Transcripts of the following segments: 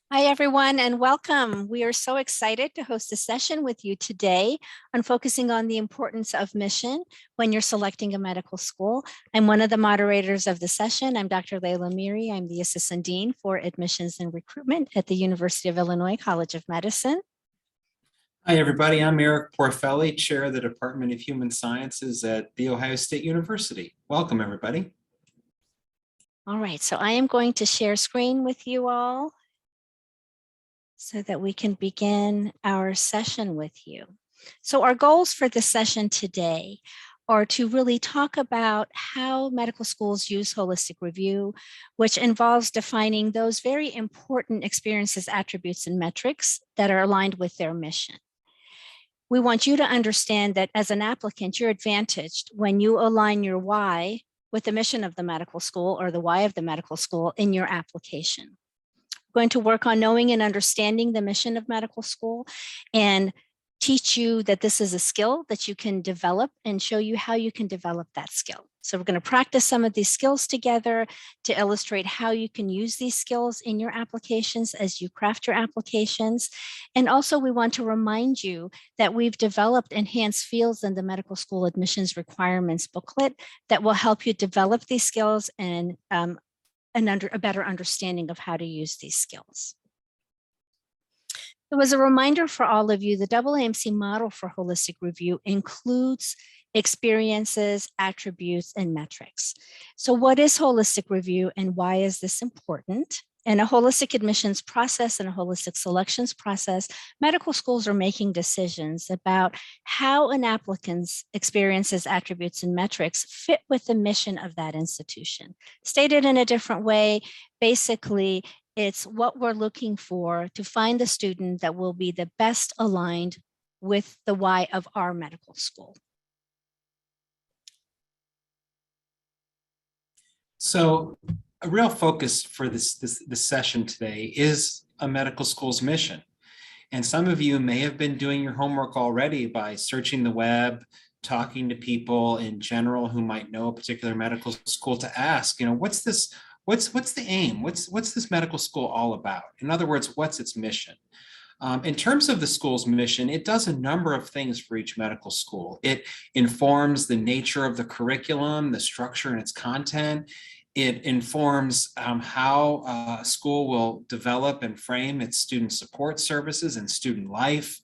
Hi, everyone, and welcome. We are so excited to host a session with you today on focusing on the importance of mission when you're selecting a medical school. I'm one of the moderators of the session. I'm Dr. Layla Miri. I'm the Assistant Dean for Admissions and Recruitment at the University of Illinois College of Medicine. Hi, everybody. I'm Eric Porfelli, Chair of the Department of Human Sciences at The Ohio State University. Welcome, everybody. All right, so I am going to share screen with you all so that we can begin our session with you. So our goals for the session today are to really talk about how medical schools use holistic review, which involves defining those very important experiences, attributes, and metrics that are aligned with their mission. We want you to understand that as an applicant, you're advantaged when you align your why with the mission of the medical school or the why of the medical school in your application. Going to work on knowing and understanding the mission of medical school and teach you that this is a skill that you can develop and show you how you can develop that skill. So we're going to practice some of these skills together to illustrate how you can use these skills in your applications as you craft your applications. And also we want to remind you that we've developed enhanced fields in the medical school admissions requirements booklet that will help you develop these skills and a better understanding of how to use these skills. So as a reminder for all of you, the AAMC model for holistic review includes experiences, attributes, and metrics. So what is holistic review and why is this important? In a holistic admissions process and a holistic selections process, medical schools are making decisions about how an applicant's experiences, attributes, and metrics fit with the mission of that institution. Stated in a different way, basically, it's what we're looking for to find the student that will be the best aligned with the why of our medical school. So a real focus for this session today is a medical school's mission. And some of you may have been doing your homework already by searching the web, talking to people in general who might know a particular medical school to ask, what's this? What's the aim? What's this medical school all about? In other words, what's its mission? In terms of the school's mission, it does a number of things for each medical school. It informs the nature of the curriculum, the structure and its content. It informs how a school will develop and frame its student support services and student life.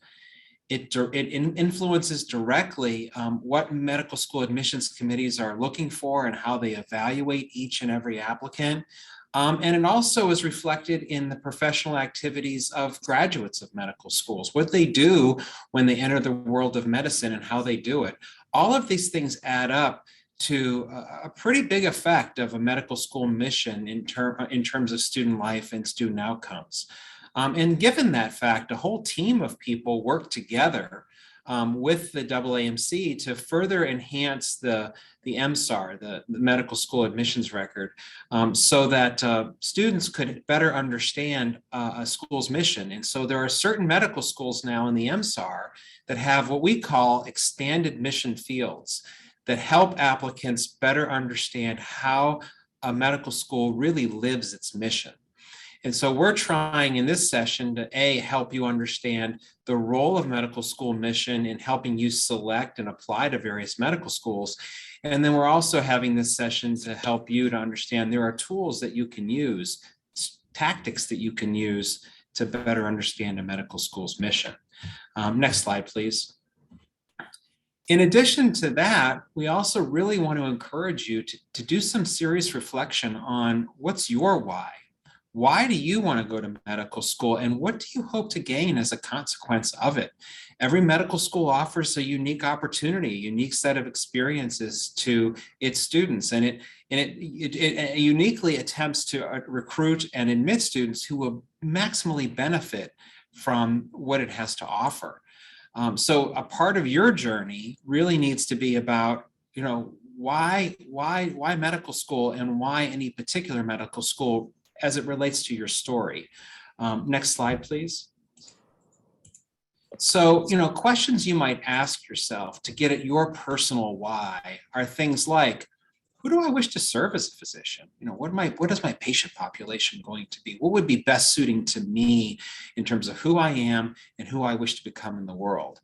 It influences directly what medical school admissions committees are looking for and how they evaluate each and every applicant. And it also is reflected in the professional activities of graduates of medical schools, what they do when they enter the world of medicine and how they do it. All of these things add up to a pretty big effect of a medical school mission in terms of student life and student outcomes. And given that fact, a whole team of people work together with the AAMC to further enhance the MSAR, the medical school admissions record, so that students could better understand a school's mission. And so there are certain medical schools now in the MSAR that have what we call expanded mission fields that help applicants better understand how a medical school really lives its mission. And so we're trying in this session to help you understand the role of medical school mission in helping you select and apply to various medical schools. And then we're also having this session to help you to understand there are tools that you can use, tactics that you can use to better understand a medical school's mission. Next slide, please. In addition to that, we also really want to encourage you to do some serious reflection on what's your why. Why do you want to go to medical school, and what do you hope to gain as a consequence of it? Every medical school offers a unique opportunity, a unique set of experiences to its students, and it uniquely attempts to recruit and admit students who will maximally benefit from what it has to offer. So a part of your journey really needs to be about, why medical school and why any particular medical school as it relates to your story. Next slide, please. So, questions you might ask yourself to get at your personal why are things like, who do I wish to serve as a physician? What is my patient population going to be? What would be best suiting to me in terms of who I am and who I wish to become in the world?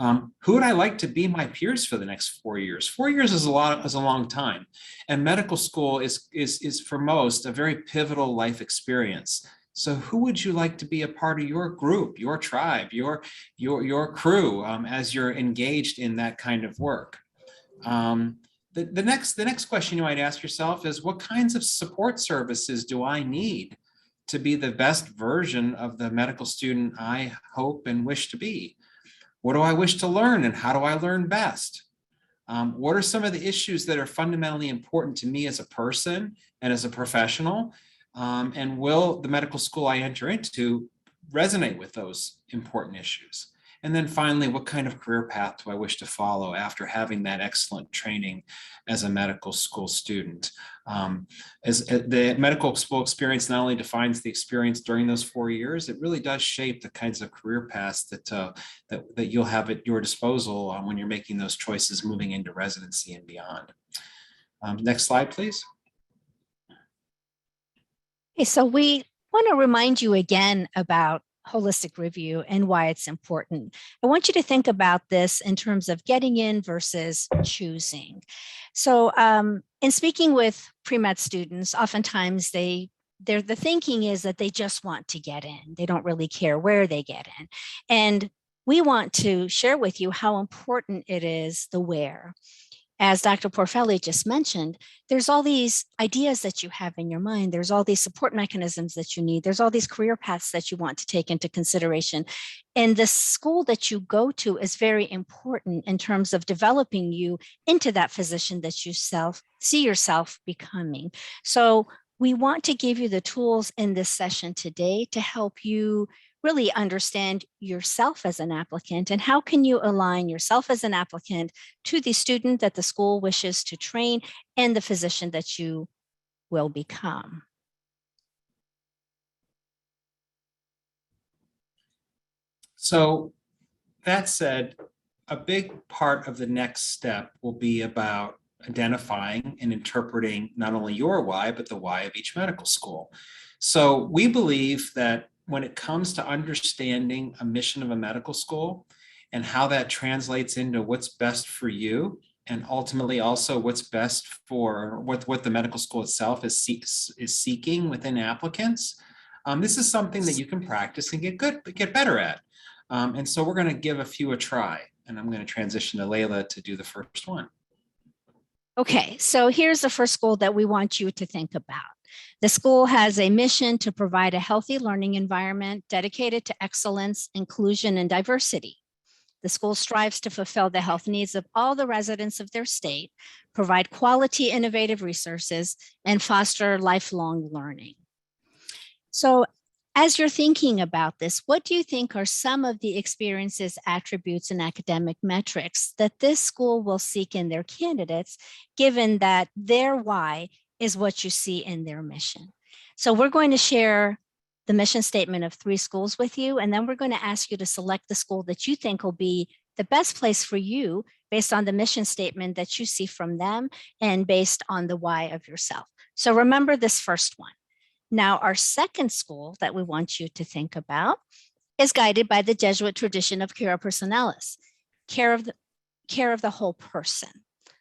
Who would I like to be my peers for the next 4 years? 4 years is a long time, and medical school is for most a very pivotal life experience. So, who would you like to be a part of your group, your tribe, your crew as you're engaged in that kind of work? The next question you might ask yourself is, what kinds of support services do I need to be the best version of the medical student I hope and wish to be? What do I wish to learn, and how do I learn best? What are some of the issues that are fundamentally important to me as a person and as a professional? And will the medical school I enter into resonate with those important issues? And then finally, what kind of career path do I wish to follow after having that excellent training as a medical school student? As the medical school experience not only defines the experience during those 4 years, it really does shape the kinds of career paths that you'll have at your disposal when you're making those choices moving into residency and beyond. Next slide, please. Okay, so we want to remind you again about holistic review and why it's important. I want you to think about this in terms of getting in versus choosing. So in speaking with pre-med students, oftentimes the thinking is that they just want to get in. They don't really care where they get in. And we want to share with you how important it is the where. As Dr. Porfelli just mentioned, there's all these ideas that you have in your mind. There's all these support mechanisms that you need. There's all these career paths that you want to take into consideration. And the school that you go to is very important in terms of developing you into that physician that you see yourself becoming. So we want to give you the tools in this session today to help you really understand yourself as an applicant, and how can you align yourself as an applicant to the student that the school wishes to train and the physician that you will become. So that said, a big part of the next step will be about identifying and interpreting not only your why, but the why of each medical school. So we believe that when it comes to understanding a mission of a medical school and how that translates into what's best for you, and ultimately also what's best for what the medical school itself is seeking within applicants, this is something that you can practice and get better at. And so we're going to give a few a try, and I'm going to transition to Layla to do the first one. Okay, so here's the first goal that we want you to think about. The school has a mission to provide a healthy learning environment dedicated to excellence, inclusion, and diversity. The school strives to fulfill the health needs of all the residents of their state, provide quality, innovative resources, and foster lifelong learning. So as you're thinking about this, what do you think are some of the experiences, attributes, and academic metrics that this school will seek in their candidates, given that their why is what you see in their mission? So we're going to share the mission statement of 3 schools with you, and then we're going to ask you to select the school that you think will be the best place for you based on the mission statement that you see from them and based on the why of yourself. So remember this first one. Now, our second school that we want you to think about is guided by the Jesuit tradition of cura personalis, care of the whole person.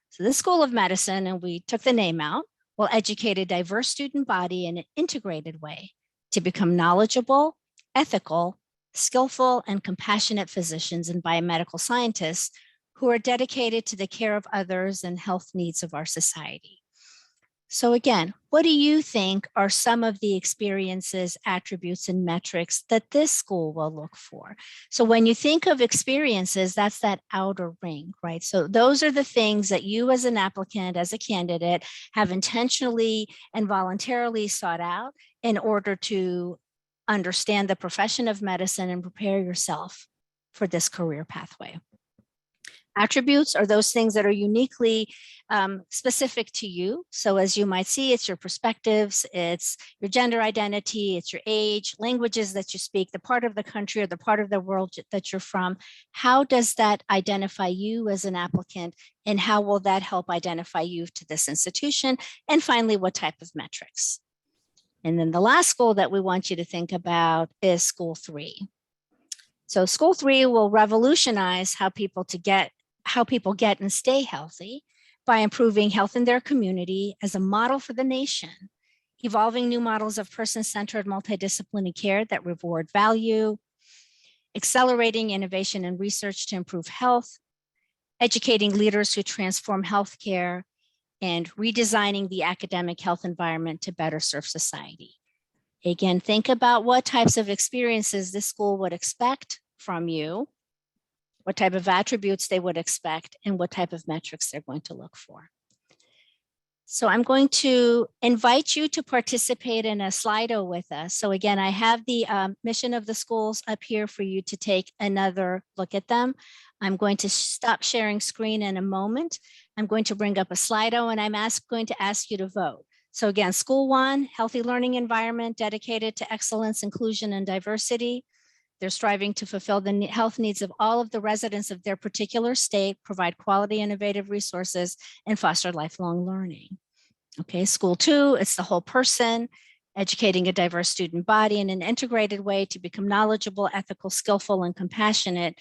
So this school of medicine, and we took the name out, will educate a diverse student body in an integrated way to become knowledgeable, ethical, skillful, and compassionate physicians and biomedical scientists who are dedicated to the care of others and health needs of our society. So again, what do you think are some of the experiences, attributes, and metrics that this school will look for? So when you think of experiences, that's that outer ring, right? So those are the things that you as an applicant, as a candidate, have intentionally and voluntarily sought out in order to understand the profession of medicine and prepare yourself for this career pathway. Attributes are those things that are uniquely specific to you. So as you might see, it's your perspectives, it's your gender identity, it's your age, languages that you speak, the part of the country or the part of the world that you're from. How does that identify you as an applicant, and how will that help identify you to this institution? And finally, what type of metrics? And then the last school that we want you to think about is School 3. So School 3 will revolutionize how people get and stay healthy by improving health in their community as a model for the nation, evolving new models of person-centered multidisciplinary care that reward value, accelerating innovation and research to improve health, educating leaders who transform healthcare, and redesigning the academic health environment to better serve society. Again, think about what types of experiences this school would expect from you, what type of attributes they would expect, and what type of metrics they're going to look for. So I'm going to invite you to participate in a Slido with us. So again, I have the mission of the schools up here for you to take another look at them. I'm going to stop sharing screen in a moment. I'm going to bring up a Slido, and I'm going to ask you to vote. So again, School 1, healthy learning environment dedicated to excellence, inclusion, and diversity. They're striving to fulfill the health needs of all of the residents of their particular state, provide quality, innovative resources, and foster lifelong learning. Okay, School 2, it's the whole person, educating a diverse student body in an integrated way to become knowledgeable, ethical, skillful, and compassionate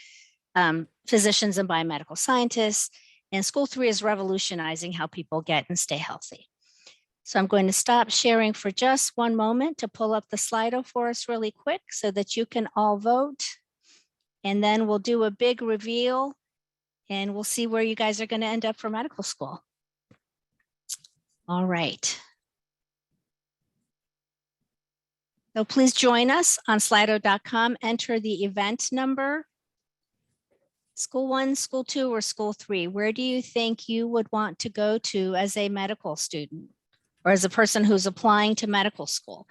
physicians and biomedical scientists. And School 3 is revolutionizing how people get and stay healthy. So I'm going to stop sharing for just one moment to pull up the Slido for us really quick so that you can all vote. And then we'll do a big reveal and we'll see where you guys are going to end up for medical school. All right. So please join us on slido.com, enter the event number. School 1, School 2, or School 3, where do you think you would want to go to as a medical student or as a person who's applying to medical school?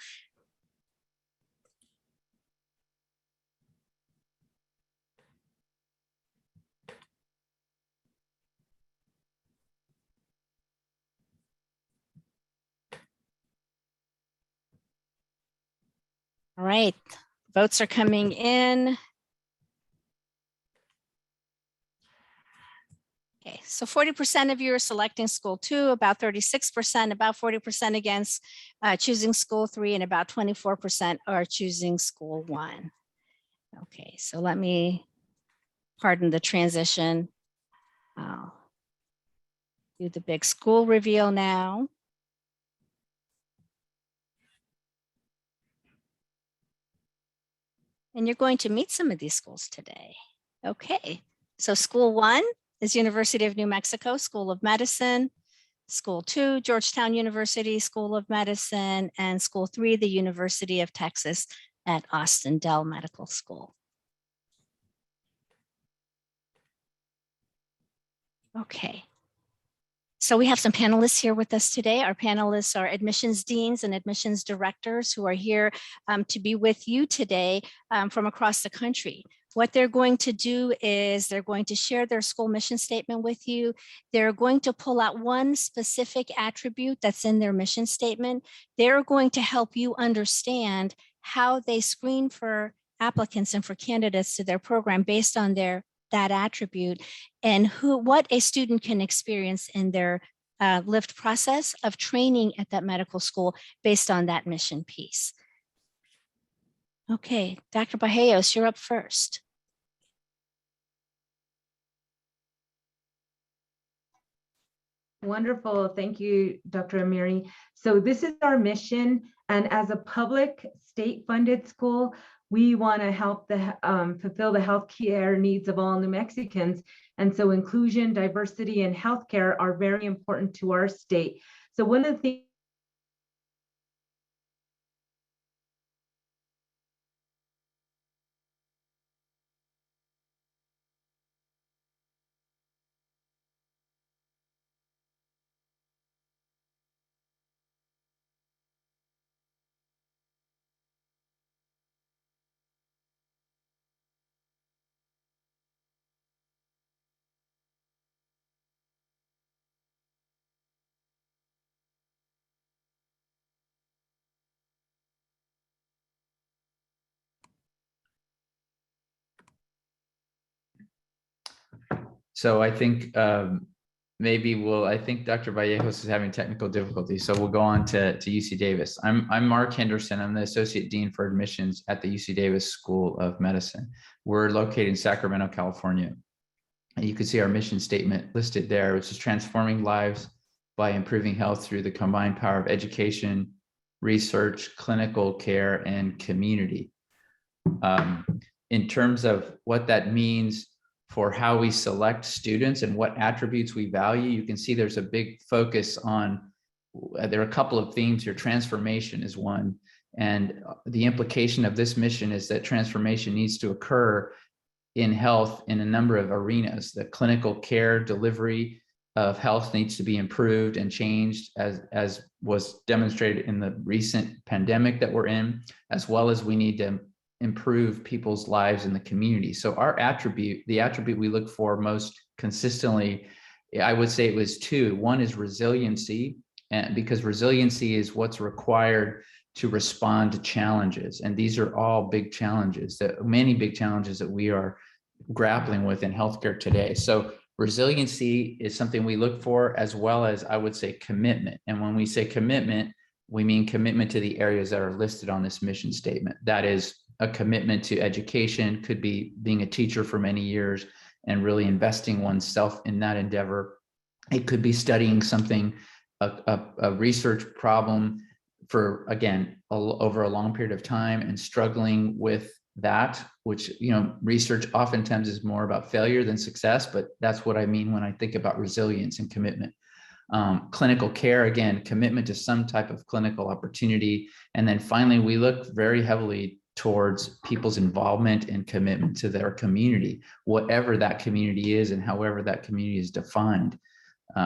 All right, votes are coming in. Okay, so 40% of you are selecting School 2, about 36%, about 40% against choosing School 3, and about 24% are choosing School 1. Okay, so let me pardon the transition. I'll do the big school reveal now. And you're going to meet some of these schools today. Okay, so School 1 is University of New Mexico School of Medicine. School 2, Georgetown University School of Medicine, and School 3, the University of Texas at Austin Dell Medical School. Okay. So we have some panelists here with us today. Our panelists are admissions deans and admissions directors who are here to be with you today from across the country. What they're going to do is they're going to share their school mission statement with you. They're going to pull out one specific attribute that's in their mission statement. They're going to help you understand how they screen for applicants and for candidates to their program based on that attribute and what a student can experience in their lived process of training at that medical school based on that mission piece. Okay, Dr. Bajos, you're up first. Wonderful. Thank you, Dr. Amiri. So this is our mission. And as a public state-funded school, we want to help fulfill the healthcare needs of all New Mexicans. And so inclusion, diversity, and healthcare are very important to our state. So one of the things So I think I think Dr. Vallejos is having technical difficulties, so we'll go on to UC Davis. I'm Mark Henderson. I'm the Associate Dean for Admissions at the UC Davis School of Medicine. We're located in Sacramento, California. And you can see our mission statement listed there, which is transforming lives by improving health through the combined power of education, research, clinical care, and community. In terms of what that means for how we select students and what attributes we value, you can see there's a big focus on, there are a couple of themes here. Transformation is one. And the implication of this mission is that transformation needs to occur in health in a number of arenas. The clinical care delivery of health needs to be improved and changed, as was demonstrated in the recent pandemic that we're in, as well as we need to improve people's lives in the community. So our attribute, the attribute we look for most consistently, I would say it was two. One is resiliency, and because resiliency is what's required to respond to challenges. And these are all big challenges, many big challenges that we are grappling with in healthcare today. So resiliency is something we look for, as well as, I would say, commitment. And when we say commitment, we mean commitment to the areas that are listed on this mission statement. That is a commitment to education, could be being a teacher for many years and really investing oneself in that endeavor. It could be studying something, a research problem for, again, over a long period of time and struggling with that, which, research oftentimes is more about failure than success, but that's what I mean when I think about resilience and commitment. Clinical care, again, commitment to some type of clinical opportunity. And then finally, we look very heavily towards people's involvement and commitment to their community, whatever that community is and however that community is defined.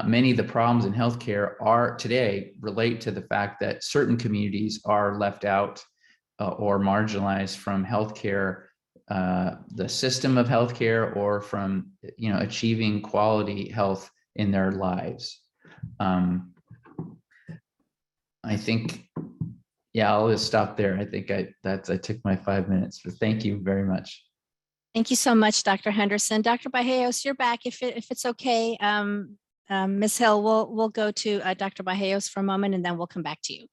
Many of the problems in healthcare today relate to the fact that certain communities are left out or marginalized from healthcare, the system of healthcare, or from achieving quality health in their lives. I think, I'll just stop there. I think I took my 5 minutes, but thank you very much. Thank you so much, Dr. Henderson. Dr. Vallejos, you're back. If it's okay, Ms. Hill, we'll go to Dr. Vallejos for a moment, and then we'll come back to you.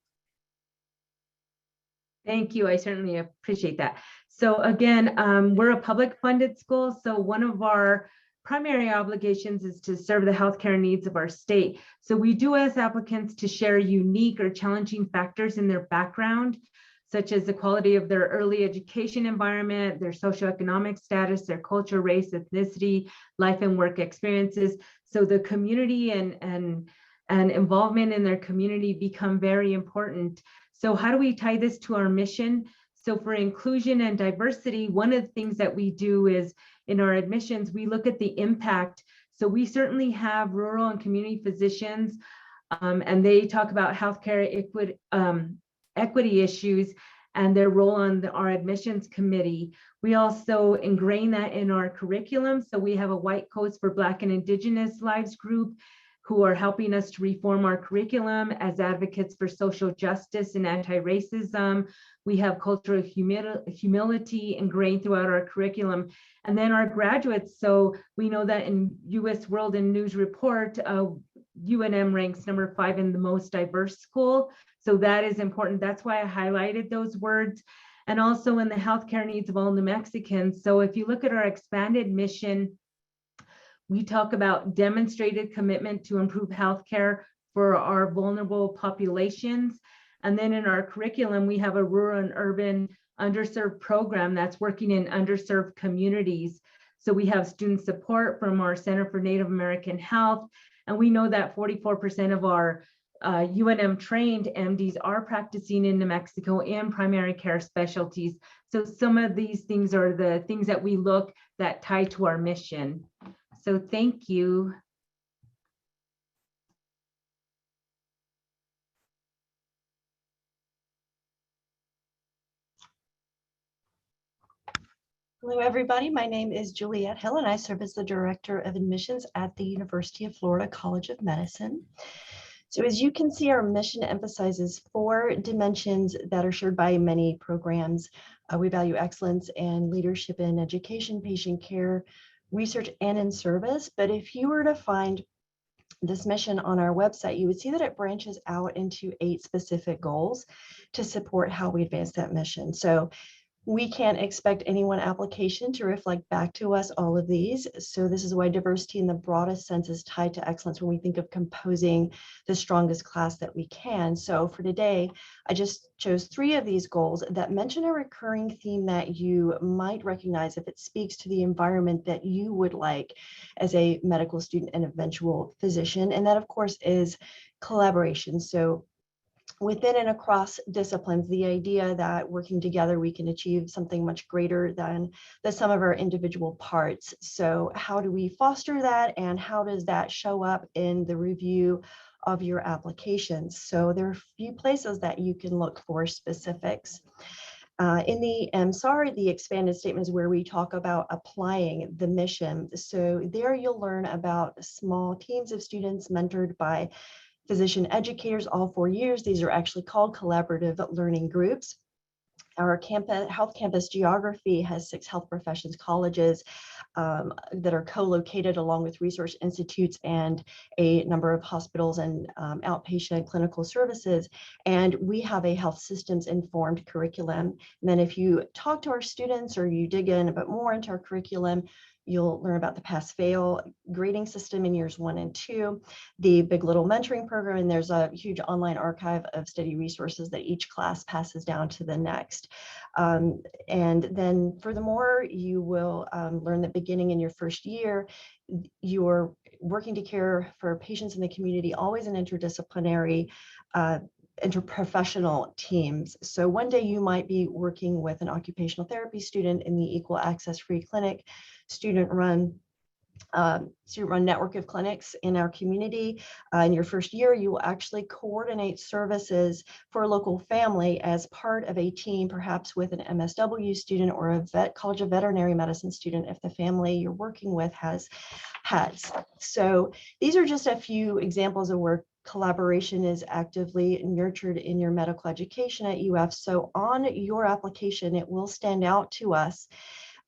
Thank you. I certainly appreciate that. So again, we're a public funded school. So one of our primary obligations is to serve the healthcare needs of our state. So we do ask applicants to share unique or challenging factors in their background, such as the quality of their early education environment, their socioeconomic status, their culture, race, ethnicity, life and work experiences. So the community and involvement in their community become very important. So how do we tie this to our mission? So for inclusion and diversity, one of the things that we do is in our admissions, we look at the impact. So we certainly have rural and community physicians, and they talk about healthcare equity issues and their role on our admissions committee. We also ingrain that in our curriculum. So we have a White Coats for Black and Indigenous Lives group who are helping us to reform our curriculum as advocates for social justice and anti-racism. We have cultural humility ingrained throughout our curriculum. And then our graduates, so we know that in US World and News Report, UNM ranks number 5 in the most diverse school. So that is important. That's why I highlighted those words. And also in the healthcare needs of all New Mexicans. So if you look at our expanded mission, we talk about demonstrated commitment to improve healthcare for our vulnerable populations. And then in our curriculum, we have a rural and urban underserved program that's working in underserved communities. So we have student support from our Center for Native American Health. And we know that 44% of our UNM trained MDs are practicing in New Mexico in primary care specialties. So some of these things are the things that we look that tie to our mission. So thank you. Hello, everybody. My name is Juliette Hill, and I serve as the Director of Admissions at the University of Florida College of Medicine. So as you can see, our mission emphasizes 4 dimensions that are shared by many programs. We value excellence and leadership in education, patient care, research and in service. But if you were to find this mission on our website, you would see that it branches out into 8 specific goals to support how we advance that mission. So we can't expect any one application to reflect back to us all of these. So this is why diversity in the broadest sense is tied to excellence when we think of composing the strongest class that we can. So for today, I just chose 3 of these goals that mention a recurring theme that you might recognize if it speaks to the environment that you would like as a medical student and eventual physician. And that, of course, is collaboration. So within and across disciplines, the idea that working together we can achieve something much greater than the sum of our individual parts. So how do we foster that, and how does that show up in the review of your applications? So there are a few places that you can look for specifics. In the MSAR, the expanded statement is where we talk about applying the mission. So there you'll learn about small teams of students mentored by physician educators all 4 years. These are actually called collaborative learning groups. Our health campus geography has 6 health professions colleges that are co-located along with research institutes and a number of hospitals and outpatient clinical services. And we have a health systems informed curriculum. And then if you talk to our students or you dig in a bit more into our curriculum, you'll learn about the pass-fail grading system in years 1 and 2, the Big Little mentoring program, and there's a huge online archive of study resources that each class passes down to the next. And then furthermore, you will learn that beginning in your first year, you're working to care for patients in the community, always in interdisciplinary interprofessional teams. So one day you might be working with an occupational therapy student in the equal access free clinic, student-run network of clinics in our community. In your first year, you will actually coordinate services for a local family as part of a team, perhaps with an MSW student or a College of Veterinary Medicine student if the family you're working with has pets. So these are just a few examples of where collaboration is actively nurtured in your medical education at UF. So on your application, it will stand out to us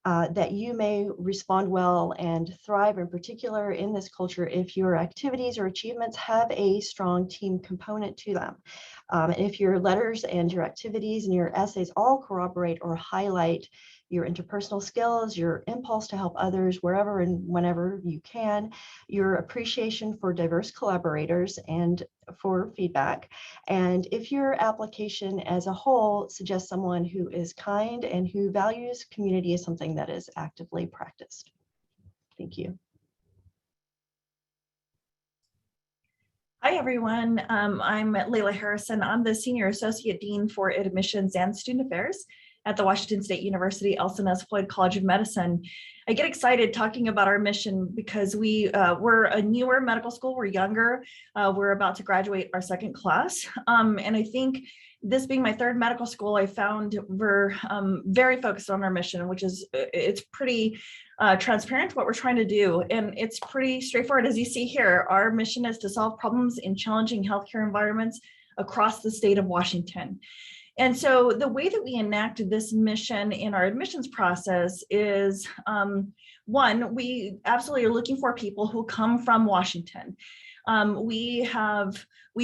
that you may respond well and thrive in particular in this culture if your activities or achievements have a strong team component to them. And if your letters and your activities and your essays all corroborate or highlight your interpersonal skills, your impulse to help others wherever and whenever you can, your appreciation for diverse collaborators and for feedback. And if your application as a whole suggests someone who is kind and who values community as something that is actively practiced. Thank you. Hi, everyone. I'm Layla Harrison. I'm the Senior Associate Dean for Admissions and Student Affairs at the Washington State University Elsa Ness Floyd College of Medicine. I get excited talking about our mission because we're a newer medical school, we're younger, we're about to graduate our 2nd class. And I think this being my 3rd medical school, I found we're very focused on our mission, which is, it's pretty transparent what we're trying to do. And it's pretty straightforward. As you see here, our mission is to solve problems in challenging healthcare environments across the state of Washington. And so the way that we enact this mission in our admissions process is, one, we absolutely are looking for people who come from Washington. We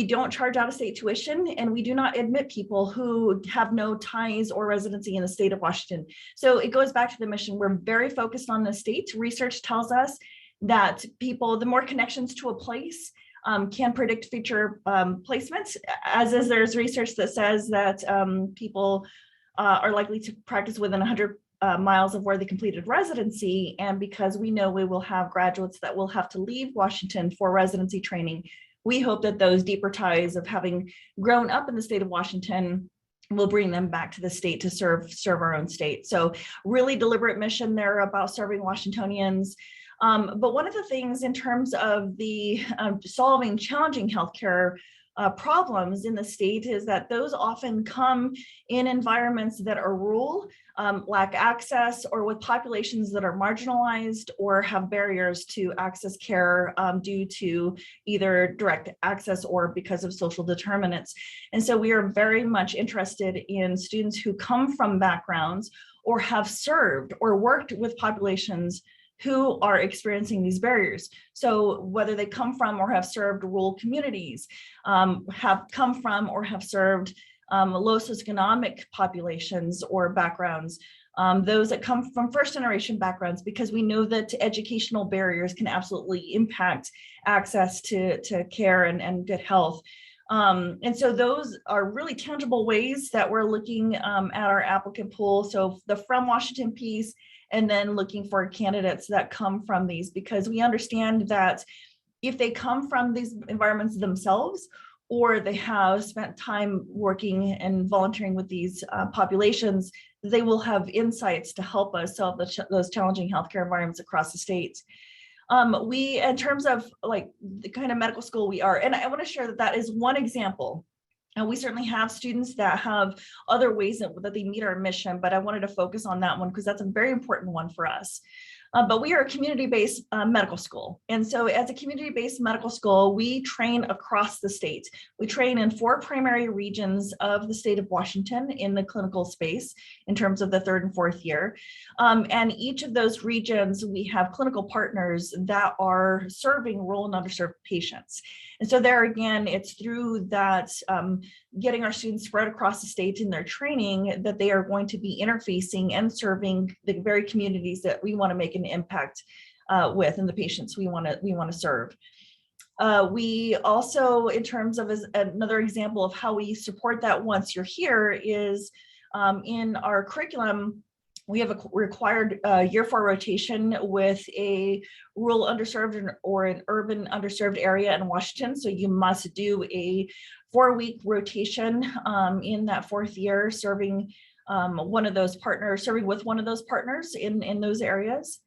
don't charge out-of-state tuition, and we do not admit people who have no ties or residency in the state of Washington. So it goes back to the mission. We're very focused on the state. Research tells us that the more connections to a place, can predict future placements, as is there's research that says that people are likely to practice within 100 miles of where they completed residency. And because we know we will have graduates that will have to leave Washington for residency training, we hope that those deeper ties of having grown up in the state of Washington will bring them back to the state to serve our own state. So really deliberate mission there about serving Washingtonians. But one of the things in terms of the solving challenging healthcare problems in the state is that those often come in environments that are rural, lack access, or with populations that are marginalized or have barriers to access care due to either direct access or because of social determinants. And so we are very much interested in students who come from backgrounds or have served or worked with populations who are experiencing these barriers. So whether they come from or have served rural communities, have come from or have served low socioeconomic populations or backgrounds, those that come from first generation backgrounds, because we know that educational barriers can absolutely impact access to care and good health. And so those are really tangible ways that we're looking at our applicant pool. So the From Washington piece, and then looking for candidates that come from these, because we understand that if they come from these environments themselves, or they have spent time working and volunteering with these populations, they will have insights to help us solve those challenging healthcare environments across the state. We, in terms of like the kind of medical school we are, and I want to share that that is one example. And we certainly have students that have other ways that they meet our mission, but I wanted to focus on that one because that's a very important one for us. But we are a community-based medical school. And so as a community-based medical school, we train across the state. We train in 4 primary regions of the state of Washington in the clinical space in terms of the 3rd and 4th year. And each of those regions, we have clinical partners that are serving rural and underserved patients. And so there again, it's through that getting our students spread across the state in their training that they are going to be interfacing and serving the very communities that we want to make an impact with, and the patients we want to serve. We also, in terms of another example of how we support that once you're here, is in our curriculum. We have a required year 4 rotation with a rural underserved or an urban underserved area in Washington. So you must do a 4-week rotation in that 4th year, serving one of those partners, serving with one of those partners in those areas.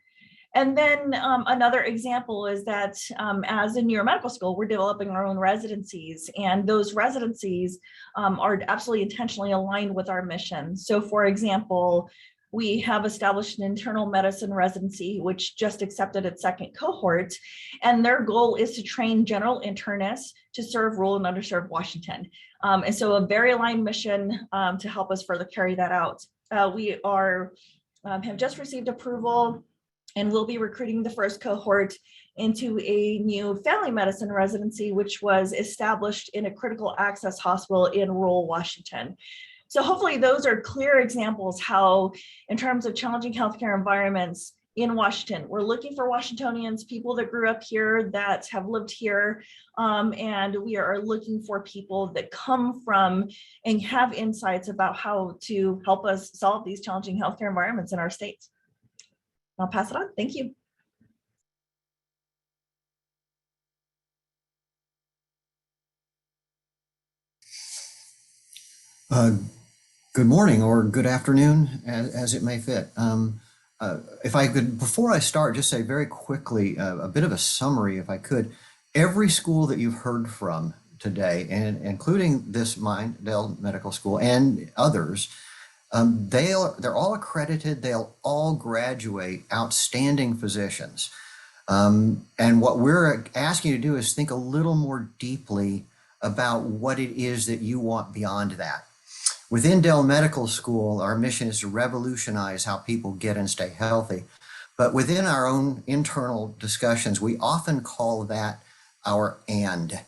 And then another example is that as a New York Medical School, we're developing our own residencies, and those residencies are absolutely intentionally aligned with our mission. So for example, we have established an internal medicine residency, which just accepted its 2nd cohort. And their goal is to train general internists to serve rural and underserved Washington. And so a very aligned mission to help us further carry that out. We have just received approval and we'll be recruiting the 1st cohort into a new family medicine residency, which was established in a critical access hospital in rural Washington. So hopefully those are clear examples how, in terms of challenging healthcare environments in Washington, we're looking for Washingtonians, people that grew up here, that have lived here, and we are looking for people that come from and have insights about how to help us solve these challenging healthcare environments in our states. I'll pass it on. Thank you. Good morning or good afternoon, as it may fit. If I could, before I start, just say very quickly a bit of a summary, if I could. Every school that you've heard from today, and including this Dell Medical School and others, they're all accredited. They'll all graduate outstanding physicians. And what we're asking you to do is think a little more deeply about what it is that you want beyond that. Within Dell Medical School, our mission is to revolutionize how people get and stay healthy. But within our own internal discussions, we often call that our and.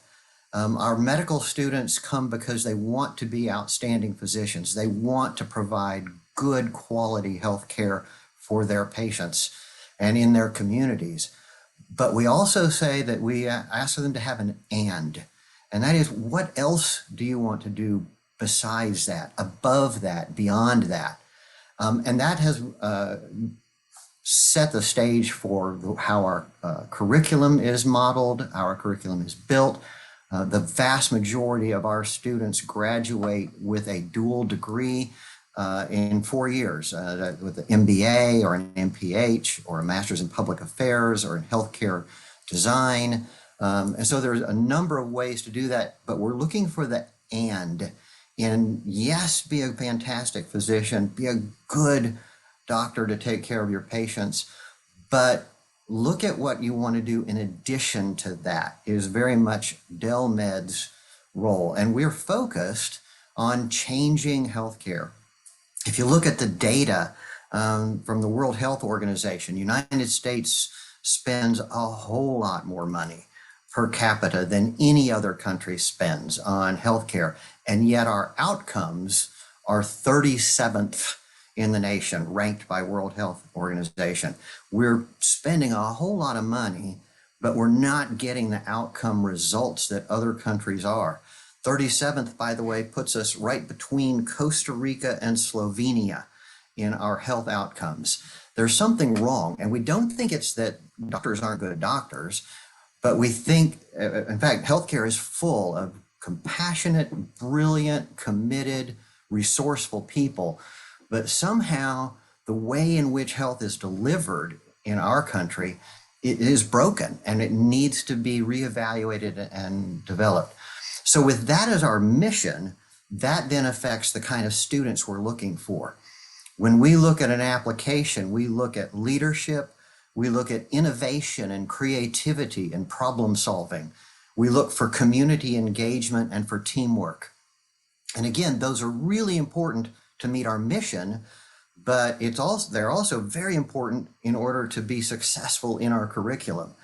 Our medical students come because they want to be outstanding physicians. They want to provide good quality health care for their patients and in their communities. But we also say that we ask them to have an and that is, what else do you want to do besides that, above that, beyond that? And that has set the stage for how our curriculum is modeled, our curriculum is built. The vast majority of our students graduate with a dual degree in 4 years, with an MBA or an MPH or a master's in public affairs or in healthcare design. And so there's a number of ways to do that, but we're looking for the and. And yes, be a fantastic physician, be a good doctor to take care of your patients, but look at what you want to do in addition to that is very much Dell Med's role. And we're focused on changing healthcare. If you look at the data from the World Health Organization. United States spends a whole lot more money per capita than any other country spends on healthcare. And yet our outcomes are 37th in the nation, ranked by World Health Organization. We're spending a whole lot of money, but we're not getting the outcome results that other countries are. 37th, by the way, puts us right between Costa Rica and Slovenia in our health outcomes. There's something wrong, and we don't think it's that doctors aren't good doctors, but we think, in fact, healthcare is full of compassionate, brilliant, committed, resourceful people. But somehow the way in which health is delivered in our country, it is broken and it needs to be reevaluated and developed. So with that as our mission, that then affects the kind of students we're looking for. When we look at an application, we look at leadership, we look at innovation and creativity and problem solving. We look for community engagement and for teamwork. And again, those are really important to meet our mission, but they're also very important in order to be successful in our curriculum.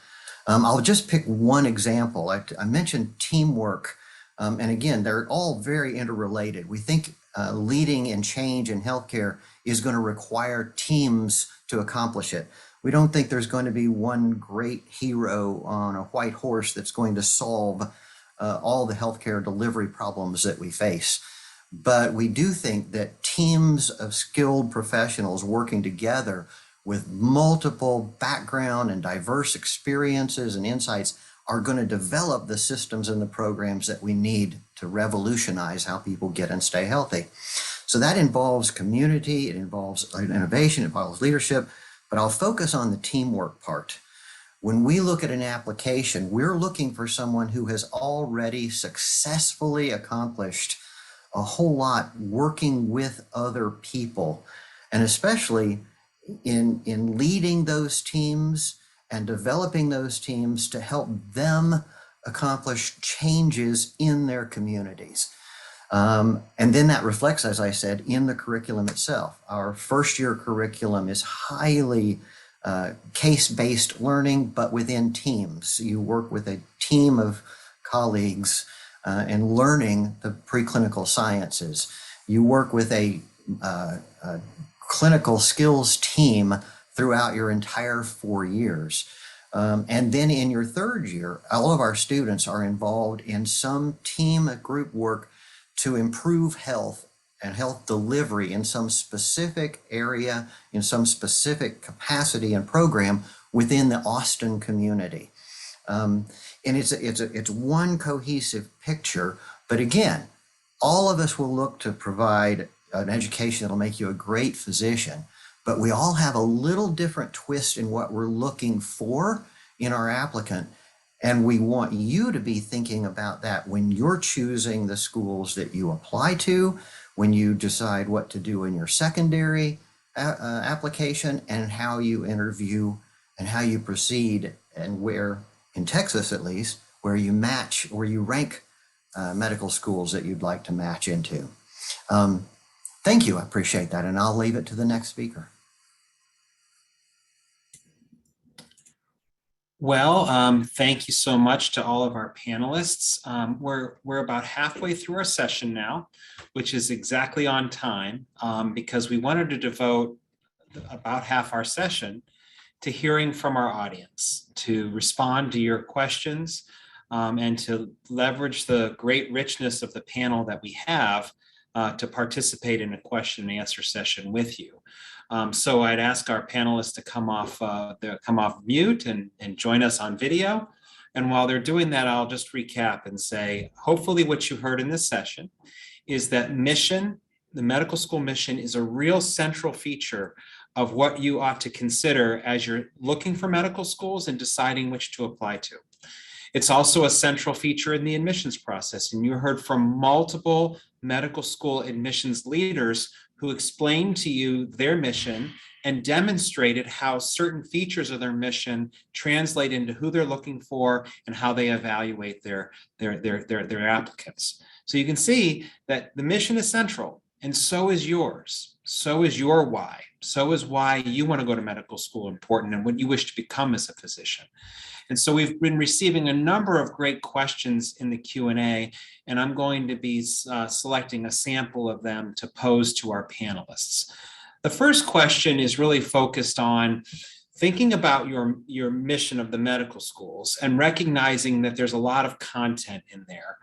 I'll just pick one example. I mentioned teamwork, and again, they're all very interrelated. We think leading in change in healthcare is going to require teams to accomplish it. We don't think there's going to be one great hero on a white horse that's going to solve all the healthcare delivery problems that we face. But we do think that teams of skilled professionals working together with multiple background and diverse experiences and insights are going to develop the systems and the programs that we need to revolutionize how people get and stay healthy. So that involves community, it involves innovation, it involves leadership, but I'll focus on the teamwork part. When we look at an application, we're looking for someone who has already successfully accomplished a whole lot working with other people, and especially in leading those teams and developing those teams to help them accomplish changes in their communities. And then that reflects, as I said, in the curriculum itself. Our first year curriculum is highly case-based learning, but within teams. You work with a team of colleagues and learning the preclinical sciences. You work with a clinical skills team throughout your entire 4 years. And then in your third year, all of our students are involved in some team group work to improve health and health delivery in some specific area, in some specific capacity and program within the Austin community. And it's one cohesive picture, but again, all of us will look to provide an education that'll make you a great physician, but we all have a little different twist in what we're looking for in our applicant. And we want you to be thinking about that when you're choosing the schools that you apply to, when you decide what to do in your secondary application, and how you interview and how you proceed, and where, in Texas at least, where you match, where you rank medical schools that you'd like to match into. Thank you, I appreciate that, and I'll leave it to the next speaker. Well, thank you so much to all of our panelists. We're about halfway through our session now, which is exactly on time, because we wanted to devote about half our session to hearing from our audience, to respond to your questions, and to leverage the great richness of the panel that we have to participate in a question and answer session with you. So I'd ask our panelists to come off mute and join us on video. And while they're doing that, I'll just recap and say, hopefully what you heard in this session is that mission, the medical school mission, is a real central feature of what you ought to consider as you're looking for medical schools and deciding which to apply to. It's also a central feature in the admissions process. And you heard from multiple medical school admissions leaders who explained to you their mission and demonstrated how certain features of their mission translate into who they're looking for and how they evaluate their applicants. So you can see that the mission is central, And so is yours. So is your why. So is why you want to go to medical school important and what you wish to become as a physician. And so we've been receiving a number of great questions in the Q&A, and I'm going to be selecting a sample of them to pose to our panelists. The first question is really focused on thinking about your mission of the medical schools and recognizing that there's a lot of content in there.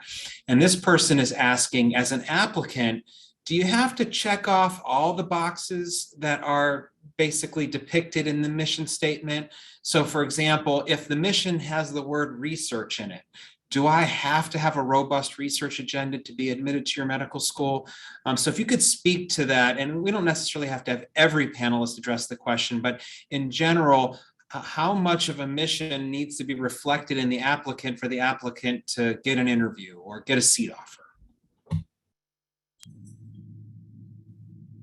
And this person is asking, as an applicant, do you have to check off all the boxes that are basically depicted in the mission statement? So for example, if the mission has the word research in it, do I have to have a robust research agenda to be admitted to your medical school? So if you could speak to that, and we don't necessarily have to have every panelist address the question, but in general, how much of a mission needs to be reflected in the applicant for the applicant to get an interview or get a seat offer?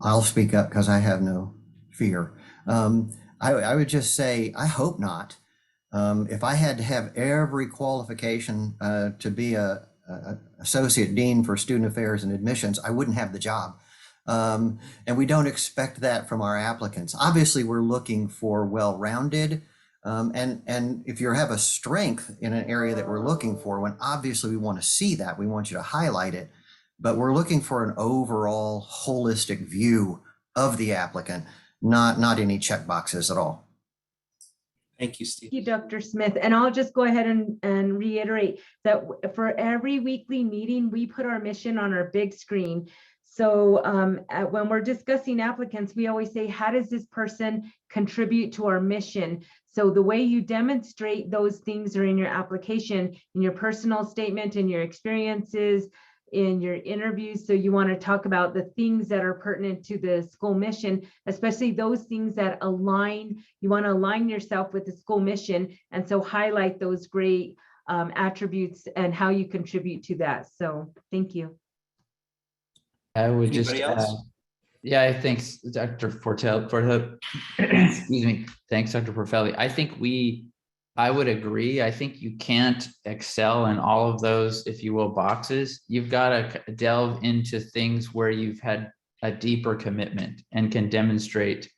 I'll speak up because I have no fear. I would just say, I hope not. If I had to have every qualification to be a associate dean for student affairs and admissions, I wouldn't have the job. And we don't expect that from our applicants. Obviously, we're looking for well-rounded. And if you have a strength in an area that we're looking for, when obviously we want to see that, we want you to highlight it. But we're looking for an overall holistic view of the applicant, not any check boxes at all. Thank you, Steve. Thank you, Dr. Smith. And I'll just go ahead and reiterate that for every weekly meeting, we put our mission on our big screen. So when we're discussing applicants, we always say, how does this person contribute to our mission? So the way you demonstrate those things are in your application, in your personal statement, in your experiences, in your interviews. So you want to talk about the things that are pertinent to the school mission, especially those things that align. You want to align yourself with the school mission. And so highlight those great attributes and how you contribute to that. So thank you. I would just yeah, I think Dr. Fortelli for the excuse me. Thanks, Dr. Porfelli. I would agree. I think you can't excel in all of those, if you will, boxes. You've got to delve into things where you've had a deeper commitment and can demonstrate,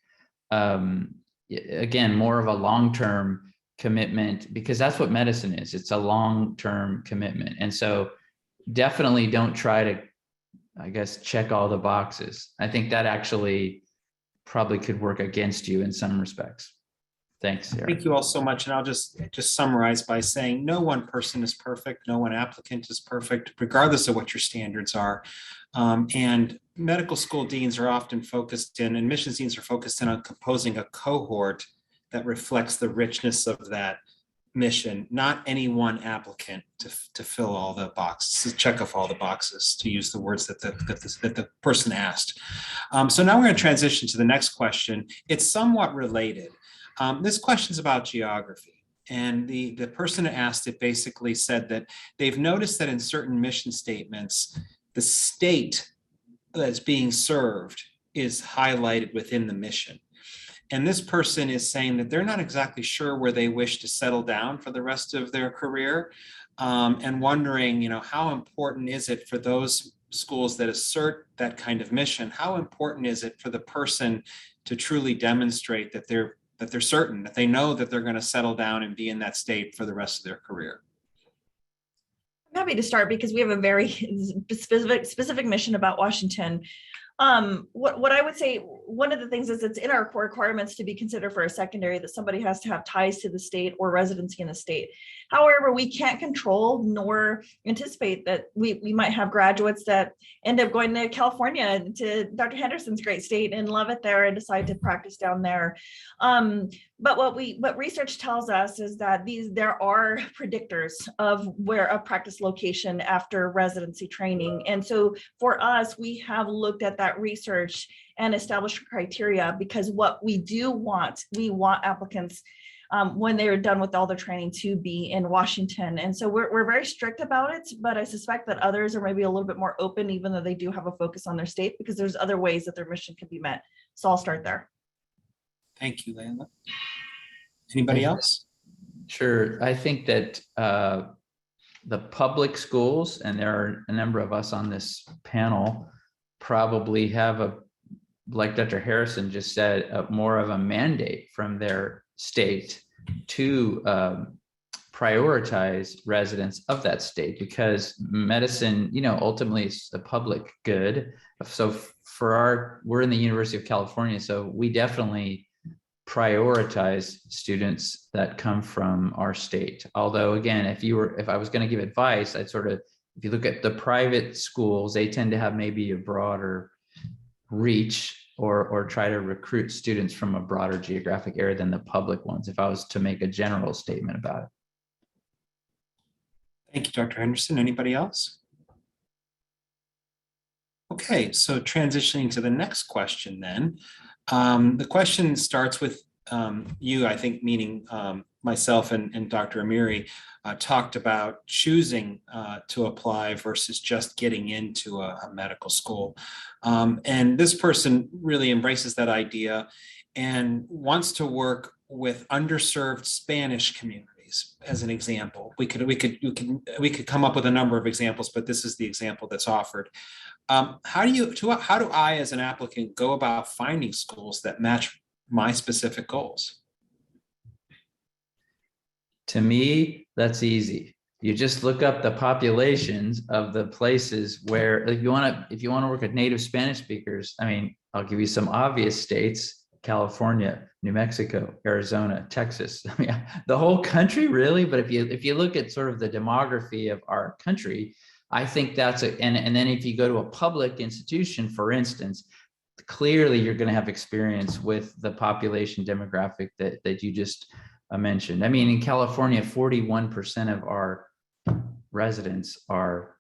again, more of a long-term commitment, because that's what medicine is. It's a long-term commitment. And so definitely don't try to, I guess, check all the boxes. I think that actually probably could work against you in some respects. Thanks, Sarah. Thank you all so much. And I'll just summarize by saying no one person is perfect. No one applicant is perfect, regardless of what your standards are. And medical school deans are often focused in, admissions deans are focused in on composing a cohort that reflects the richness of that mission, not any one applicant to fill all the boxes, to check off all the boxes, to use the words that the person asked. So now we're going to transition to the next question. It's somewhat related. This question is about geography, and the person who asked it basically said that they've noticed that in certain mission statements, the state that's being served is highlighted within the mission. And this person is saying that they're not exactly sure where they wish to settle down for the rest of their career, and wondering, how important is it for those schools that assert that kind of mission? How important is it for the person to truly demonstrate that they're certain, that they know that they're going to settle down and be in that state for the rest of their career? I'm happy to start because we have a very specific mission about Washington. What I would say, one of the things is it's in our core requirements to be considered for a secondary that somebody has to have ties to the state or residency in the state. However, we can't control nor anticipate that we might have graduates that end up going to California, to Dr. Henderson's great state, and love it there and decide to practice down there. But what research tells us is that there are predictors of where a practice location after residency training. And so for us, we have looked at that research and established criteria, because what we want applicants when they're done with all their training to be in Washington. And so we're very strict about it, but I suspect that others are maybe a little bit more open, even though they do have a focus on their state, because there's other ways that their mission can be met. So I'll start there. Thank you, Layla. Anybody else? Sure. I think that the public schools, and there are a number of us on this panel, probably have like Dr. Harrison just said, more of a mandate from their state to prioritize residents of that state, because medicine, ultimately is the public good. So we're in the University of California, so we definitely prioritize students that come from our state. Although again, if I was going to give advice, if you look at the private schools, they tend to have maybe a broader reach or try to recruit students from a broader geographic area than the public ones, if I was to make a general statement about it. Thank you, Dr. Henderson. Anybody else? Okay, so transitioning to the next question then. The question starts with you, I think, meaning myself and Dr. Amiri talked about choosing to apply versus just getting into a medical school. And this person really embraces that idea and wants to work with underserved Spanish communities. As an example, we could come up with a number of examples, but this is the example that's offered. How do I, as an applicant, go about finding schools that match my specific goals? To me, that's easy. You just look up the populations of the places where, if you want to work with native Spanish speakers, I mean, I'll give you some obvious states: California, New Mexico, Arizona, Texas. I mean, the whole country, really. But if you look at sort of the demography of our country, I think that's and then if you go to a public institution, for instance, clearly you're going to have experience with the population demographic that you just mentioned. I mean, in California, 41% of our residents are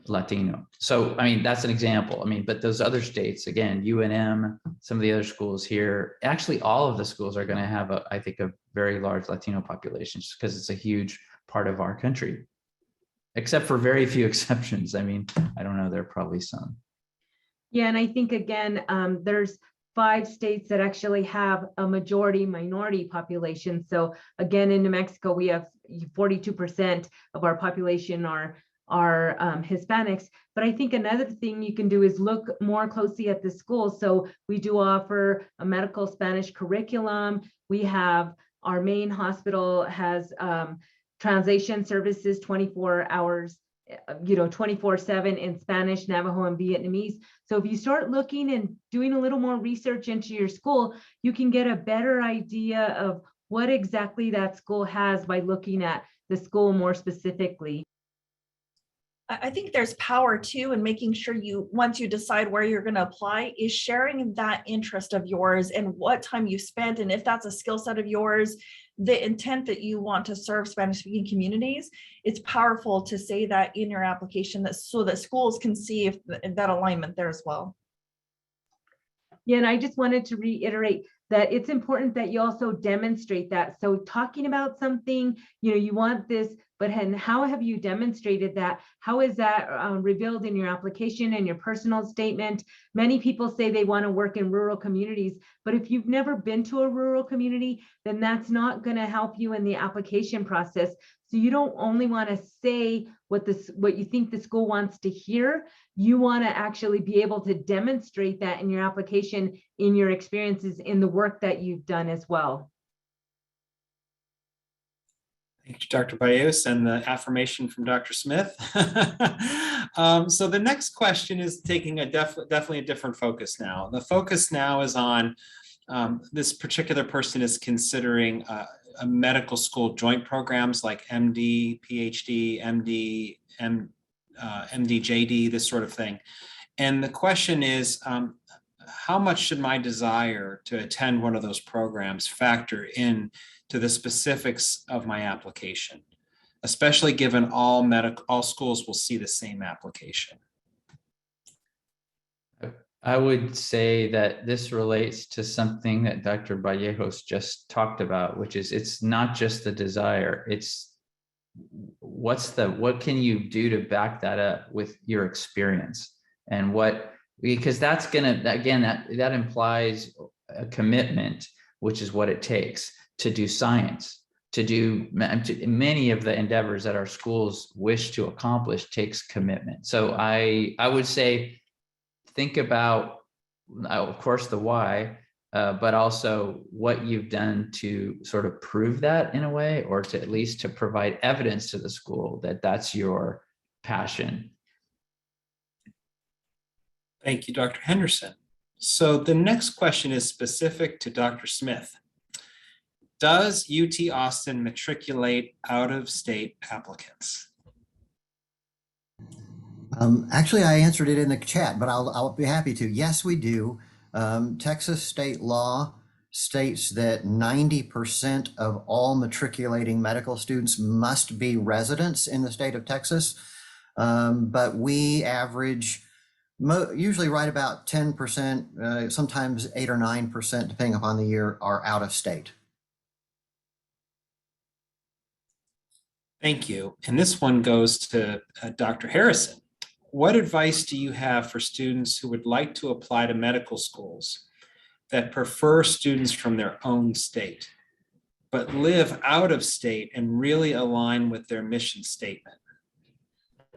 Latino. So, I mean, that's an example. I mean, but those other states, again, UNM, some of the other schools here, actually all of the schools are going to have, I think, a very large Latino population, just because it's a huge part of our country, except for very few exceptions. I mean, I don't know, there are probably some. Yeah, and I think, again, there's 5 states that actually have a majority minority population. So again, in New Mexico, we have 42% of our population are Hispanics. But I think another thing you can do is look more closely at the schools. So we do offer a medical Spanish curriculum. We have our main hospital has translation services 24 hours, 24/7 in Spanish, Navajo, and Vietnamese. So if you start looking and doing a little more research into your school, you can get a better idea of what exactly that school has by looking at the school more specifically. I think there's power too in making sure once you decide where you're going to apply, is sharing that interest of yours and what time you spent, and if that's a skill set of yours, the intent that you want to serve Spanish speaking communities. It's powerful to say that in your application, so that schools can see if that alignment there as well. Yeah, and I just wanted to reiterate that it's important that you also demonstrate that. So talking about something, you want this, but how have you demonstrated that? How is that revealed in your application and your personal statement? Many people say they want to work in rural communities, but if you've never been to a rural community, then that's not going to help you in the application process. So you don't only want to say what you think the school wants to hear. You want to actually be able to demonstrate that in your application, in your experiences, in the work that you've done as well. Thank you, Dr. Bayos, and the affirmation from Dr. Smith. So the next question is taking definitely a different focus now. The focus now is on this particular person is considering a medical school joint programs like MD, PhD, MD, MD, JD, this sort of thing. And the question is, how much should my desire to attend one of those programs factor in to the specifics of my application, especially given all schools will see the same application? I would say that this relates to something that Dr. Vallejos just talked about, which is it's not just the desire, it's what can you do to back that up with your experience, and because that's gonna, again, that implies a commitment, which is what it takes to do science, to do many of the endeavors that our schools wish to accomplish takes commitment. So I would say think about, of course, the why, but also what you've done to sort of prove that in a way, or to at least to provide evidence to the school that that's your passion. Thank you, Dr. Henderson. So the next question is specific to Dr. Smith. Does UT Austin matriculate out-of-state applicants? Actually, I answered it in the chat, but I'll be happy to. Yes, we do. Texas state law states that 90% of all matriculating medical students must be residents in the state of Texas. But we average usually right about 10%, sometimes 8 or 9%, depending upon the year, are out of state. Thank you. And this one goes to Dr. Harrison. What advice do you have for students who would like to apply to medical schools that prefer students from their own state, but live out of state and really align with their mission statement?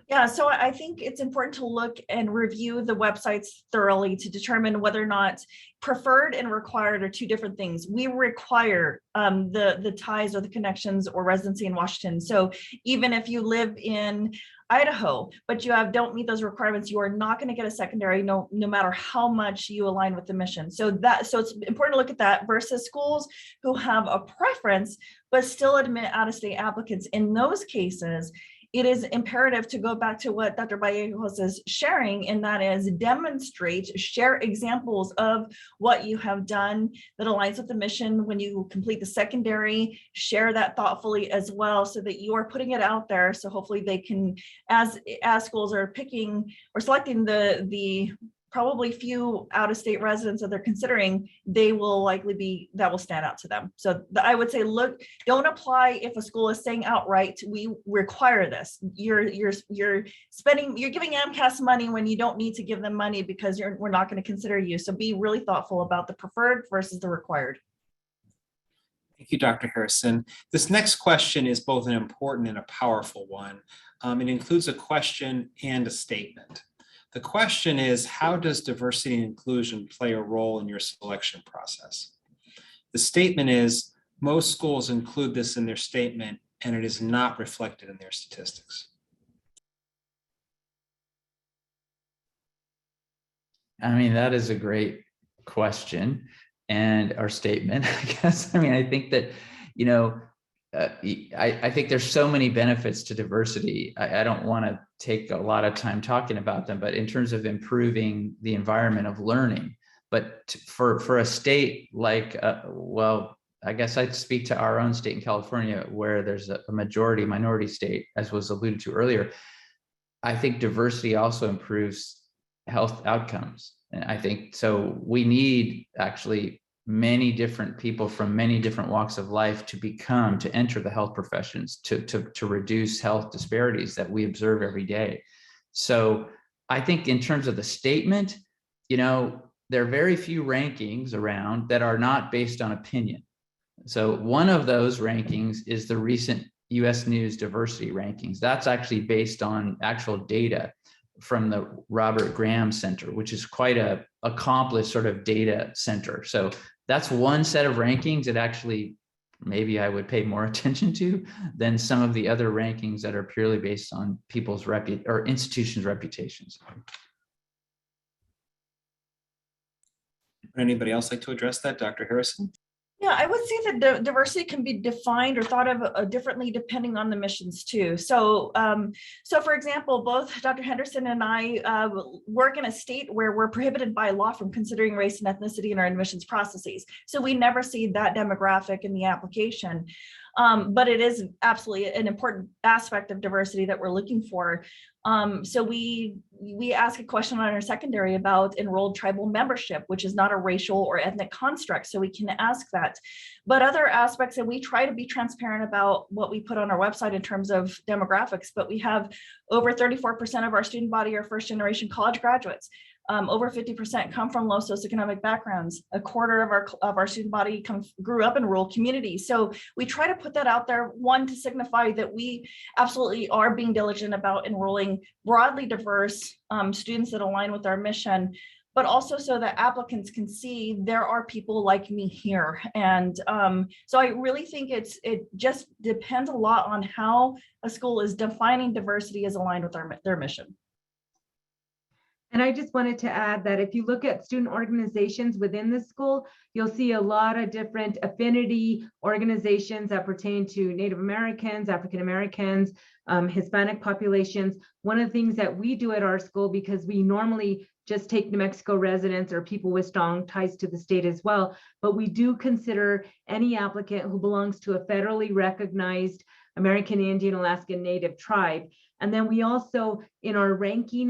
Yeah, so I think it's important to look and review the websites thoroughly to determine whether or not preferred and required are two different things. We require the ties or the connections or residency in Washington. So even if you live in Idaho, but you don't meet those requirements, you are not going to get a secondary no matter how much you align with the mission. So it's important to look at that versus schools who have a preference but still admit out-of-state applicants. In those cases, it is imperative to go back to what Dr. Vallejos is sharing, and that is share examples of what you have done that aligns with the mission when you complete the secondary, share that thoughtfully as well so that you are putting it out there. So hopefully they can, as schools are picking or selecting the probably few out-of-state residents that they're considering, they will likely that will stand out to them. So I would say, look, don't apply if a school is saying outright, we require this. You're giving AMCAS money when you don't need to give them money because we're not going to consider you. So be really thoughtful about the preferred versus the required. Thank you, Dr. Harrison. This next question is both an important and a powerful one. It includes a question and a statement. The question is, how does diversity and inclusion play a role in your selection process? The statement is, most schools include this in their statement, and it is not reflected in their statistics. I mean, that is a great question and our statement, I guess. I mean, I think that, I think there's so many benefits to diversity. I don't want to take a lot of time talking about them, but in terms of improving the environment of learning, but for a state like, I guess I'd speak to our own state in California, where there's a minority state, as was alluded to earlier. I think diversity also improves health outcomes. And I think, so we need actually many different people from many different walks of life to enter the health professions, to reduce health disparities that we observe every day. So I think in terms of the statement, there are very few rankings around that are not based on opinion. So one of those rankings is the recent US News diversity rankings. That's actually based on actual data from the Robert Graham Center, which is quite a accomplished sort of data center. So that's one set of rankings that actually maybe I would pay more attention to than some of the other rankings that are purely based on people's institutions' reputations. Would anybody else like to address that, Dr. Harrison? Yeah, I would say that diversity can be defined or thought of differently depending on the missions too. So, for example, both Dr. Henderson and I work in a state where we're prohibited by law from considering race and ethnicity in our admissions processes. So we never see that demographic in the application. But it is absolutely an important aspect of diversity that we're looking for. So we ask a question on our secondary about enrolled tribal membership, which is not a racial or ethnic construct, so we can ask that. But other aspects, and we try to be transparent about what we put on our website in terms of demographics, but we have over 34% of our student body are first generation college graduates. Over 50% come from low socioeconomic backgrounds. A quarter of our student body grew up in rural communities. So we try to put that out there, one, to signify that we absolutely are being diligent about enrolling broadly diverse students that align with our mission, but also so that applicants can see there are people like me here. And so I really think it just depends a lot on how a school is defining diversity as aligned with their mission. And I just wanted to add that if you look at student organizations within the school, you'll see a lot of different affinity organizations that pertain to Native Americans, African Americans, Hispanic populations. One of the things that we do at our school, because we normally just take New Mexico residents or people with strong ties to the state as well, but we do consider any applicant who belongs to a federally recognized American Indian, Alaskan Native tribe. And then we also, in our ranking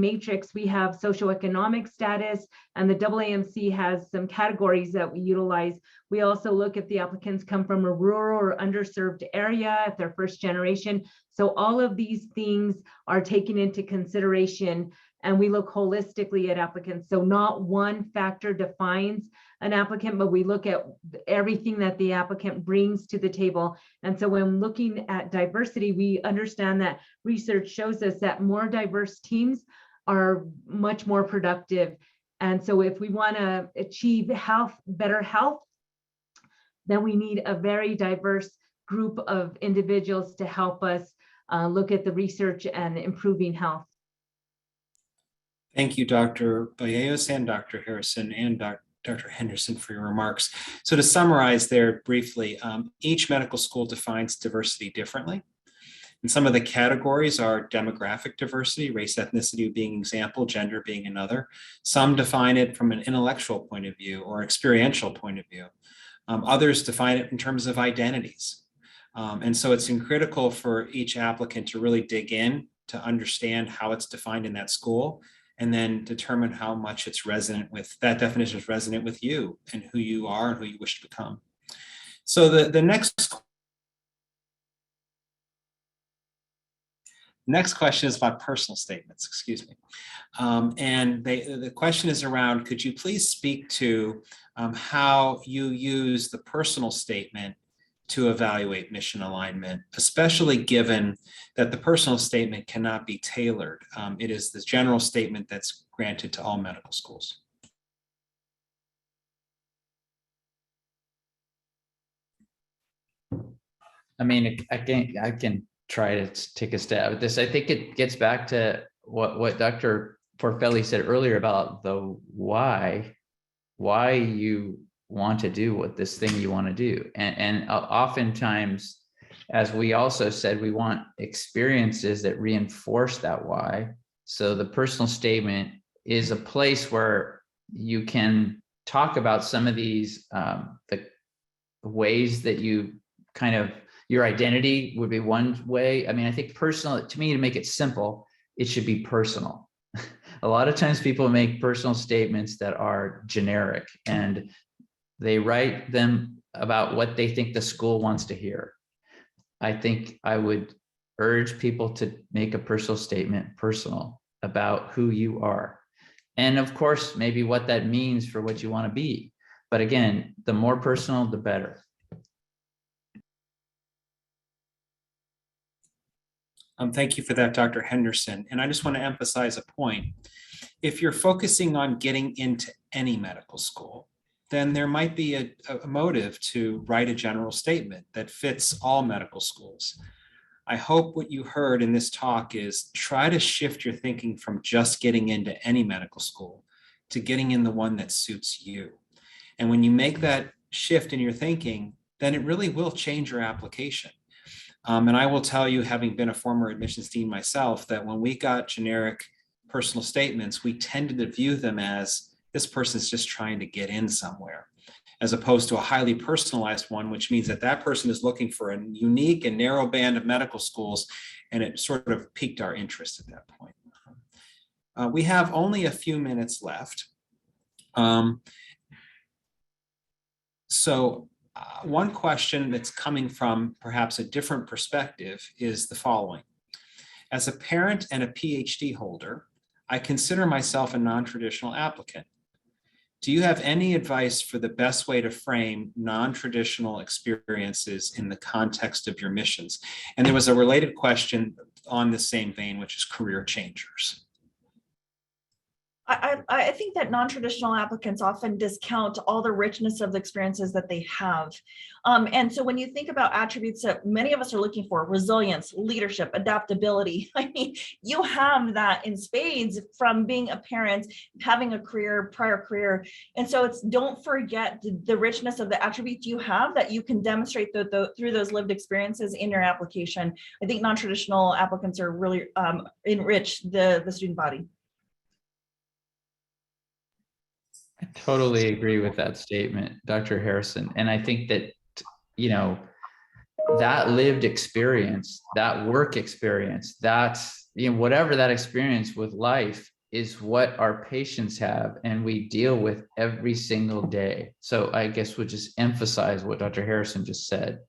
matrix, we have socioeconomic status, and the AAMC has some categories that we utilize. We also look if the applicants come from a rural or underserved area, if they're first generation. So all of these things are taken into consideration, and we look holistically at applicants. So not one factor defines an applicant, but we look at everything that the applicant brings to the table. And so when looking at diversity, we understand that research shows us that more diverse teams are much more productive. And so if we want to achieve better health, then we need a very diverse group of individuals to help us look at the research and improving health. Thank you, Dr. Vallejos and Dr. Harrison and Dr. Henderson for your remarks. So to summarize there briefly, each medical school defines diversity differently. And some of the categories are demographic diversity, race, ethnicity being an example, gender being another. Some define it from an intellectual point of view or experiential point of view. Others define it in terms of identities. And so it's critical for each applicant to really dig in to understand how it's defined in that school, and then determine how much it's resonant with, that definition is resonant with you and who you are and who you wish to become. So the next question is about personal statements, excuse me. And the question is around, could you please speak to how you use the personal statement to evaluate mission alignment, especially given that the personal statement cannot be tailored. It is the general statement that's granted to all medical schools. I mean, I can try to take a stab at this. I think it gets back to what Dr. Porfelli said earlier about the why you want to do what this thing you want to do. And oftentimes, as we also said, we want experiences that reinforce that why. So the personal statement is a place where you can talk about some of these, the ways that you kind of, your identity would be one way. I mean, I think personal, to me, to make it simple, it should be personal. A lot of times people make personal statements that are generic, and they write them about what they think the school wants to hear. I think I would urge people to make a personal statement personal about who you are. And of course, maybe what that means for what you want to be. But again, the more personal, the better. Thank you for that, Dr. Henderson. And I just want to emphasize a point. If you're focusing on getting into any medical school, then there might be a motive to write a general statement that fits all medical schools. I hope what you heard in this talk is try to shift your thinking from just getting into any medical school to getting in the one that suits you. And when you make that shift in your thinking, then it really will change your application. And I will tell you, having been a former admissions dean myself, that when we got generic personal statements, we tended to view them as this person's just trying to get in somewhere, as opposed to a highly personalized one, which means that that person is looking for a unique and narrow band of medical schools, and it sort of piqued our interest at that point. We have only a few minutes left. One question that's coming from perhaps a different perspective is the following. As a parent and a PhD holder, I consider myself a non-traditional applicant. Do you have any advice for the best way to frame non-traditional experiences in the context of your missions? And there was a related question on the same vein, which is career changers. I think that non-traditional applicants often discount all the richness of the experiences that they have. And so when you think about attributes that many of us are looking for, resilience, leadership, adaptability, I mean, you have that in spades from being a parent, having a career, prior career. And so don't forget the richness of the attributes you have that you can demonstrate through those lived experiences in your application. I think non-traditional applicants are really enrich the student body. I totally agree with that statement, Dr. Harrison. And I think that, you know, that lived experience, that work experience, that's, you know, whatever that experience with life is what our patients have and we deal with every single day. So I guess we'll just emphasize what Dr. Harrison just said.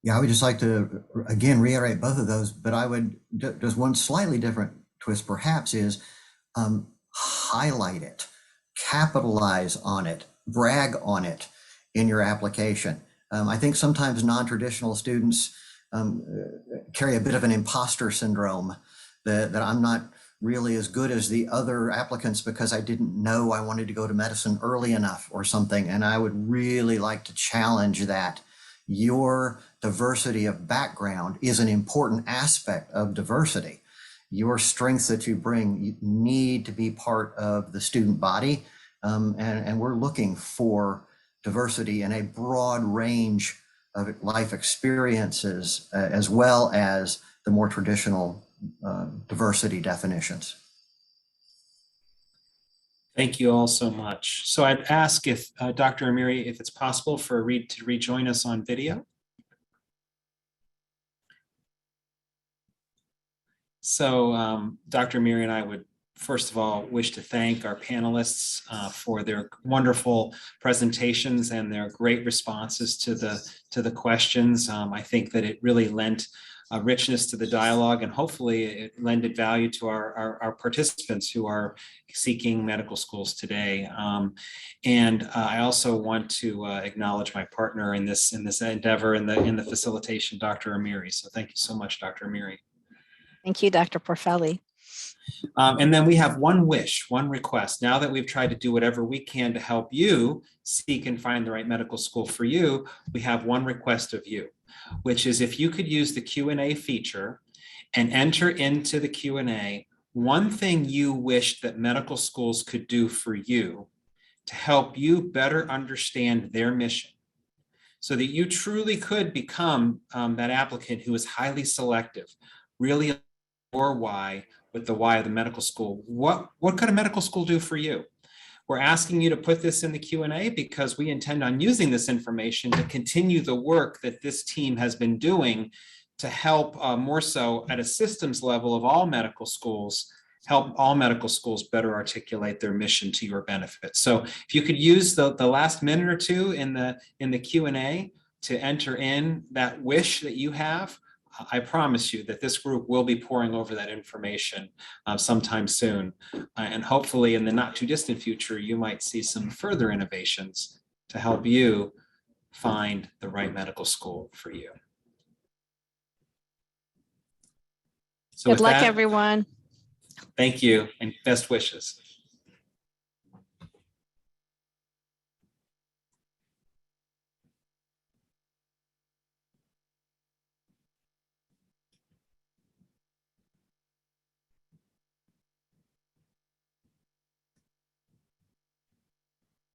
Yeah, I would just like to, again, reiterate both of those, but I would, just one slightly different twist perhaps is, highlight it, capitalize on it, brag on it in your application. I think sometimes non-traditional students carry a bit of an imposter syndrome that I'm not really as good as the other applicants because I didn't know I wanted to go to medicine early enough or something. And I would really like to challenge that. Your diversity of background is an important aspect of diversity. Your strengths that you bring need to be part of the student body. And we're looking for diversity in a broad range of life experiences, as well as the more traditional diversity definitions. Thank you all so much. So I'd ask if Dr. Amiri, if it's possible for Reed to rejoin us on video. So Dr. Amiri and I would first of all wish to thank our panelists for their wonderful presentations and their great responses to the questions. I think that it really lent richness to the dialogue, and hopefully it lended value to our participants who are seeking medical schools today. And I also want to acknowledge my partner in this endeavor in the facilitation, Dr. Amiri. So thank you so much, Dr. Amiri. Thank you, Dr. Porfelli. And then we have one wish, one request. Now that we've tried to do whatever we can to help you seek and find the right medical school for you, we have one request of you, which is if you could use the Q&A feature and enter into the Q&A one thing you wish that medical schools could do for you to help you better understand their mission, so that you truly could become that applicant who is highly selective, really or why, with the why of the medical school. What could a medical school do for you? We're asking you to put this in the Q&A because we intend on using this information to continue the work that this team has been doing to help more so at a systems level of all medical schools, help all medical schools better articulate their mission to your benefit. So if you could use the last minute or two in the Q&A to enter in that wish that you have, I promise you that this group will be poring over that information sometime soon. And hopefully in the not too distant future, you might see some further innovations to help you find the right medical school for you. So Good luck, that, everyone. thank you and best wishes.